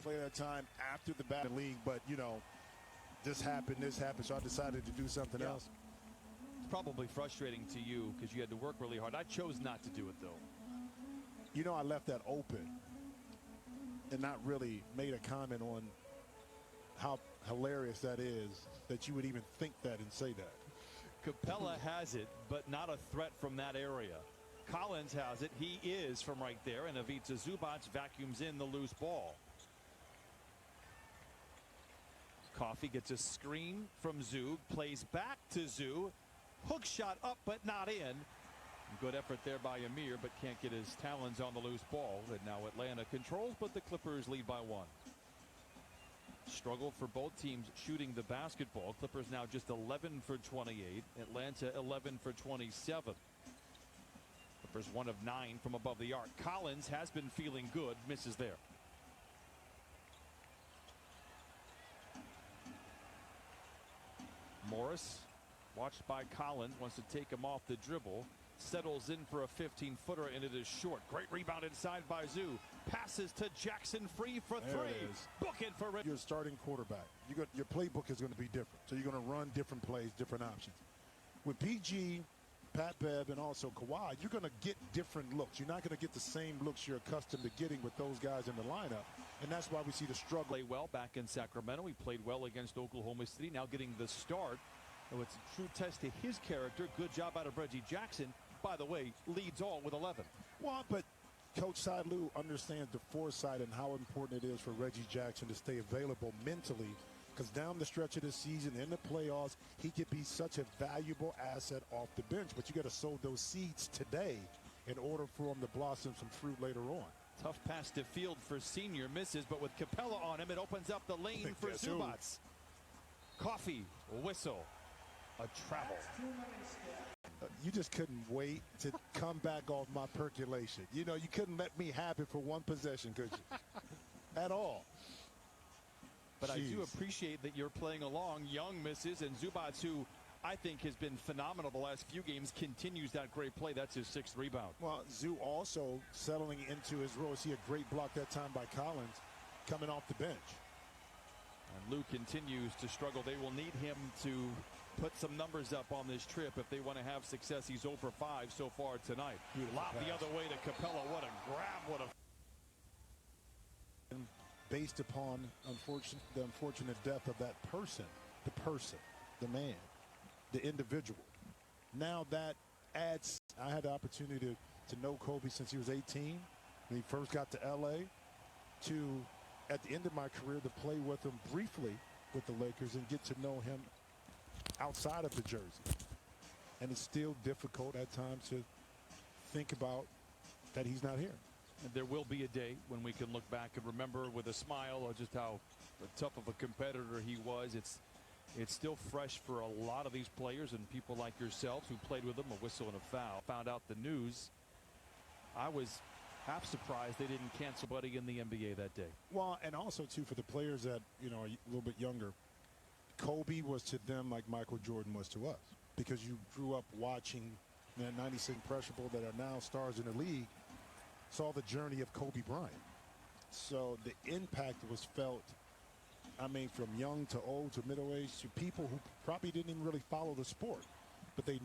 Player at a time after the battle league, but you know, this happened, so I decided to do something else. It's probably frustrating to you because you had to work really hard. I chose not to do it though. You know, I left that open and not really made a comment on how hilarious that is that you would even think that and say that. Capella has it, but not a threat from that area. Collins has it. He is from right there, and Ivica Zubac vacuums in the loose ball. Coffee gets a screen from Zug, plays back to Zug. Hook shot up, but not in. Good effort there by Amir, but can't get his talons on the loose ball. And now Atlanta controls, but the Clippers lead by 1. Struggle for both teams shooting the basketball. Clippers now just 11 for 28. Atlanta 11 for 27. Clippers 1 of 9 from above the arc. Collins has been feeling good. Misses there. Morris, watched by Collins, wants to take him off the dribble. Settles in for a 15-footer, and it is short. Great rebound inside by Zoo. Passes to Jackson, free for three. Book it for Rick. You're a starting quarterback. Your playbook is going to be different. So you're going to run different plays, different options. With PG, Pat Bev, and also Kawhi, you're going to get different looks. You're not going to get the same looks you're accustomed to getting with those guys in the lineup. And that's why we see the struggle. Play well back in Sacramento. He played well against Oklahoma City. Now getting the start. Oh, it's a true test to his character. Good job out of Reggie Jackson. By the way, leads all with 11. Well, but Coach Ty Lue understands the foresight and how important it is for Reggie Jackson to stay available mentally, because down the stretch of the season, in the playoffs, he could be such a valuable asset off the bench. But you got to sow those seeds today in order for him to blossom some fruit later on. Tough pass to field for Senior. Misses, but with Capella on him, it opens up the lane for Zubac. Coffee, whistle, a travel. You just couldn't wait to come back off my percolation. You know, you couldn't let me have it for one possession, could you? At all. But jeez. I do appreciate that you're playing along. Young misses, and Zubac, who I think has been phenomenal the last few games, continues that great play. That's his 6th rebound. Well, Zoo also settling into his role. See a great block that time by Collins coming off the bench. And Lou continues to struggle. They will need him to put some numbers up on this trip if they want to have success. He's 0 for 5 so far tonight. Lob the other way to Capella. What a grab. What a... Based upon the unfortunate death of that person, the man, the individual. Now that adds, I had the opportunity to know Kobe since he was 18, when he first got to LA, to, at the end of my career, to play with him briefly with the Lakers and get to know him outside of the jersey. And it's still difficult at times to think about that he's not here. And there will be a day when we can look back and remember with a smile just how tough of a competitor he was. It's still fresh for a lot of these players and people like yourselves who played with him. A whistle and a foul. Found out the news. I was half surprised they didn't cancel Buddy in the NBA that day. Well, and also too for the players that, you know, are a little bit younger, Kobe was to them like Michael Jordan was to us, because you grew up watching that 96 Pressure Bowl that are now stars in the league, saw the journey of Kobe Bryant. So the impact was felt, I mean, from young to old to middle age to people who probably didn't even really follow the sport, but they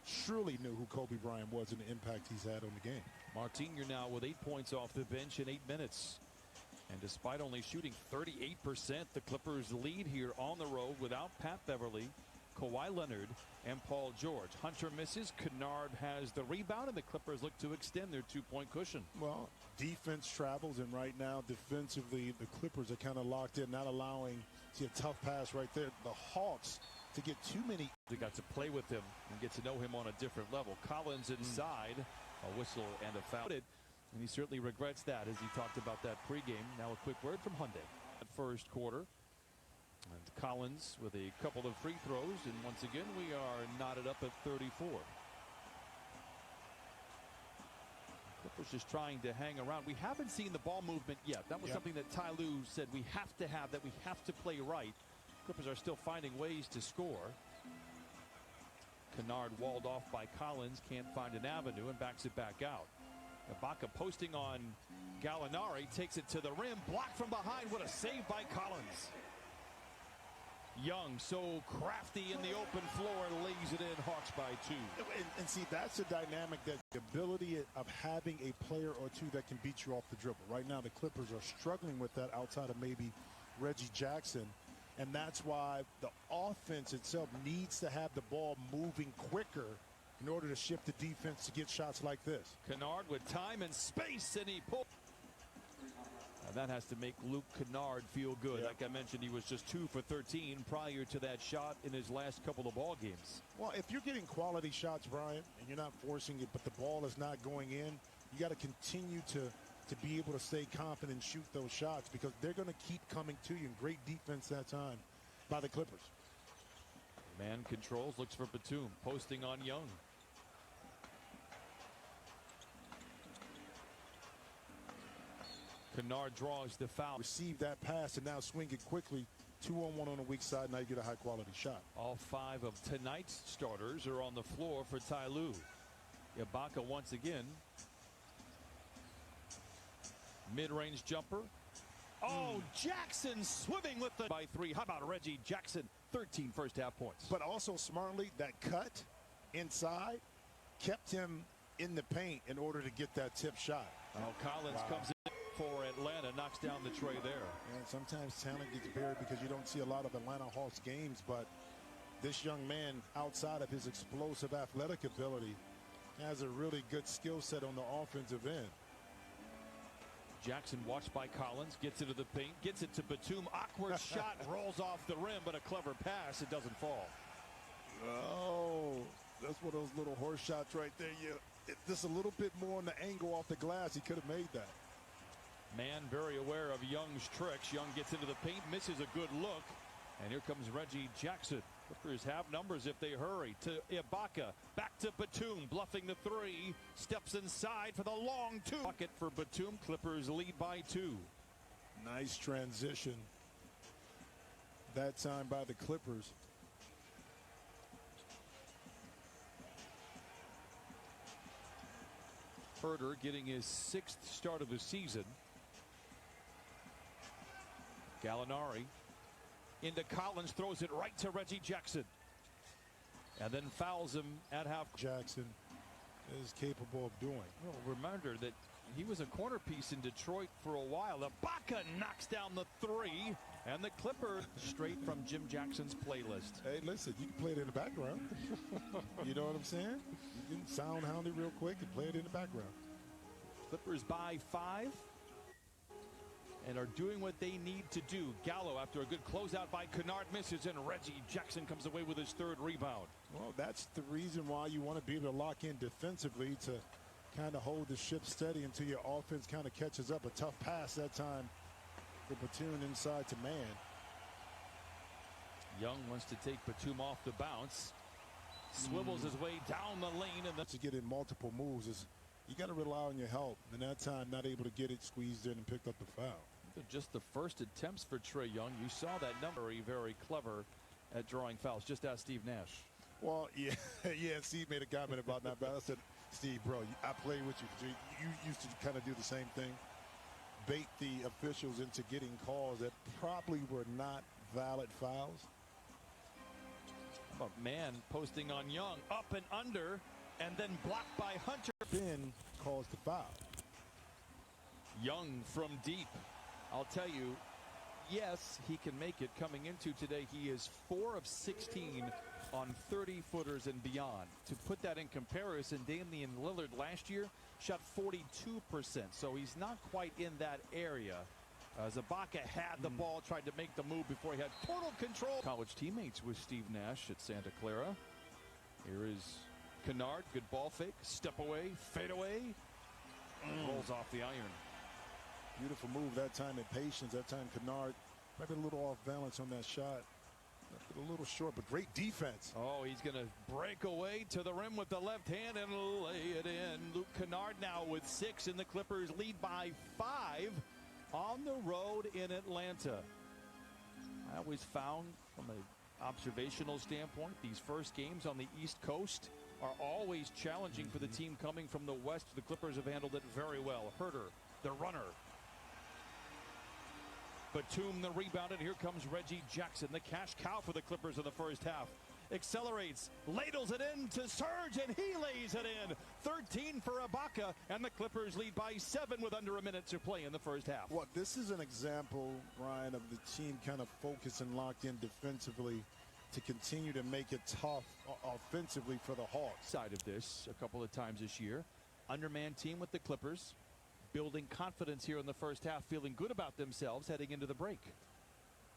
surely knew who Kobe Bryant was and the impact he's had on the game. Martin, you're now with 8 points off the bench in 8 minutes. And despite only shooting 38%, the Clippers lead here on the road without Pat Beverly, Kawhi Leonard, and Paul George. Hunter misses. Kennard has the rebound, and the Clippers look to extend their 2-point cushion. Well, defense travels, and right now, defensively, the Clippers are kind of locked in, not allowing, see a tough pass right there. The Hawks to get too many. They got to play with him and get to know him on a different level. Collins inside, a whistle and a foul. And he certainly regrets that, as he talked about that pregame. Now a quick word from Hyundai. At first quarter. And Collins with a couple of free throws. And once again, we are knotted up at 34. Clippers just trying to hang around. We haven't seen the ball movement yet. That was something that Ty Lue said we have to have, that we have to play right. Clippers are still finding ways to score. Kennard walled off by Collins. Can't find an avenue and backs it back out. Ibaka posting on Gallinari, takes it to the rim, blocked from behind. What a save by Collins. Young, so crafty in the open floor, lays it in. Hawks by 2. And see, that's a dynamic, that the ability of having a player or two that can beat you off the dribble. Right now, the Clippers are struggling with that outside of maybe Reggie Jackson. And that's why the offense itself needs to have the ball moving quicker in order to shift the defense to get shots like this. Kennard with time and space, and he pulled. That has to make Luke Kennard feel good. Yep. Like I mentioned, he was just 2 for 13 prior to that shot in his last couple of ball games. Well, if you're getting quality shots, Brian, and you're not forcing it, but the ball is not going in, you got to continue to be able to stay confident and shoot those shots, because they're going to keep coming to you. And great defense that time by the Clippers. Man controls, looks for Batum, posting on Young. Kennard draws the foul. Receive that pass and now swing it quickly. 2-on-1 on the weak side. Now you get a high-quality shot. All 5 of tonight's starters are on the floor for Ty Lue. Ibaka once again. Mid-range jumper. Oh, Jackson swimming with the by 3. How about Reggie Jackson? 13 first-half points. But also smartly, that cut inside kept him in the paint in order to get that tip shot. Oh, Collins comes in for Atlanta, knocks down the tray there. And sometimes talent gets buried because you don't see a lot of Atlanta Hawks games, but this young man, outside of his explosive athletic ability, has a really good skill set on the offensive end. Jackson watched by Collins, gets into the paint, gets it to Batum. Awkward shot, rolls off the rim, but a clever pass. It doesn't fall. Oh, that's one of those little horse shots right there. Just a little bit more on the angle off the glass. He could have made that. Man very aware of Young's tricks. Young gets into the paint, misses a good look. And here comes Reggie Jackson. Clippers have numbers if they hurry. To Ibaka, back to Batum, bluffing the 3. Steps inside for the long 2. Bucket for Batum. Clippers lead by 2. Nice transition that time by the Clippers. Herter getting his 6th start of the season. Gallinari into Collins, throws it right to Reggie Jackson. And then fouls him at half. Jackson is capable of doing. Well, remember that he was a corner piece in Detroit for a while. Ibaka knocks down the 3, and the Clipper straight from Jim Jackson's playlist. Hey, listen, you can play it in the background. You know what I'm saying? You can sound houndy real quick and play it in the background. Clippers by 5 and are doing what they need to do. Gallo, after a good closeout by Kennard, misses, and Reggie Jackson comes away with his 3rd rebound. Well, that's the reason why you want to be able to lock in defensively, to kind of hold the ship steady until your offense kind of catches up. A tough pass that time for Batum inside to Man. Young wants to take Batum off the bounce. Swivels his way down the lane. And to get in multiple moves, is you got to rely on your help. And that time, not able to get it, squeezed in and picked up the foul. Just the first attempts for Trae Young. You saw that number. Very clever at drawing fouls. Just ask Steve Nash. Well, yeah, Steve made a comment about that. But I said, Steve, bro, I played with you. You used to kind of do the same thing. Bait the officials into getting calls that probably were not valid fouls. How about Man posting on Young, up and under, and then blocked by Hunter. Finn calls the foul. Young from deep. I'll tell you, yes, he can make it. Coming into today, he is 4 of 16 on 30-footers and beyond. To put that in comparison, Damian Lillard last year shot 42%, so he's not quite in that area. Ibaka had the ball, tried to make the move before he had total control. College teammates with Steve Nash at Santa Clara. Here is Kennard, good ball fake, step away, fade away, rolls off the iron. Beautiful move that time and patience. That time Kennard maybe a little off balance on that shot. A little short, but great defense. Oh, he's going to break away to the rim with the left hand and lay it in. Luke Kennard now with 6, and the Clippers lead by 5 on the road in Atlanta. I always found, from an observational standpoint, these first games on the East Coast are always challenging for the team coming from the West. The Clippers have handled it very well. Herter, the runner. Batum, the rebound, and here comes Reggie Jackson, the cash cow for the Clippers in the first half. Accelerates, ladles it in to Serge, and he lays it in. 13 for Ibaka, and the Clippers lead by 7 with under a minute to play in the first half. Well, this is an example, Ryan, of the team kind of focused and locked in defensively to continue to make it tough offensively for the Hawks. Side of this a couple of times this year. Underman team with the Clippers, building confidence here in the first half, feeling good about themselves heading into the break.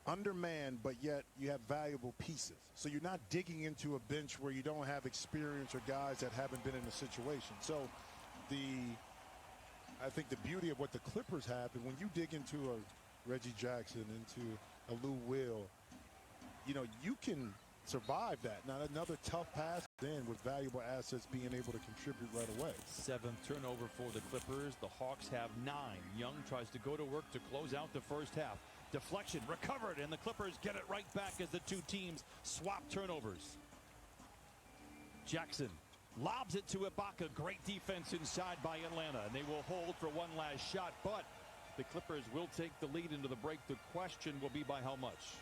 Undermanned, but yet you have valuable pieces. So you're not digging into a bench where you don't have experience or guys that haven't been in a situation. So I think the beauty of what the Clippers have, and when you dig into a Reggie Jackson, into a Lou Will, you know, you can survive that. Now another tough pass in with valuable assets being able to contribute right away. 7th turnover for the Clippers. The Hawks have 9. Young tries to go to work to close out the first half. Deflection recovered, and the Clippers get it right back as the two teams swap turnovers. Jackson lobs it to Ibaka. Great defense inside by Atlanta, and they will hold for one last shot, but the Clippers will take the lead into the break. The question will be by how much.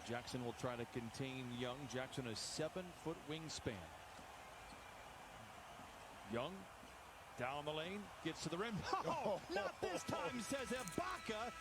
Jackson will try to contain Young. Jackson, a 7-foot wingspan. Young down the lane, gets to the rim. Oh, not this time, says Ibaka.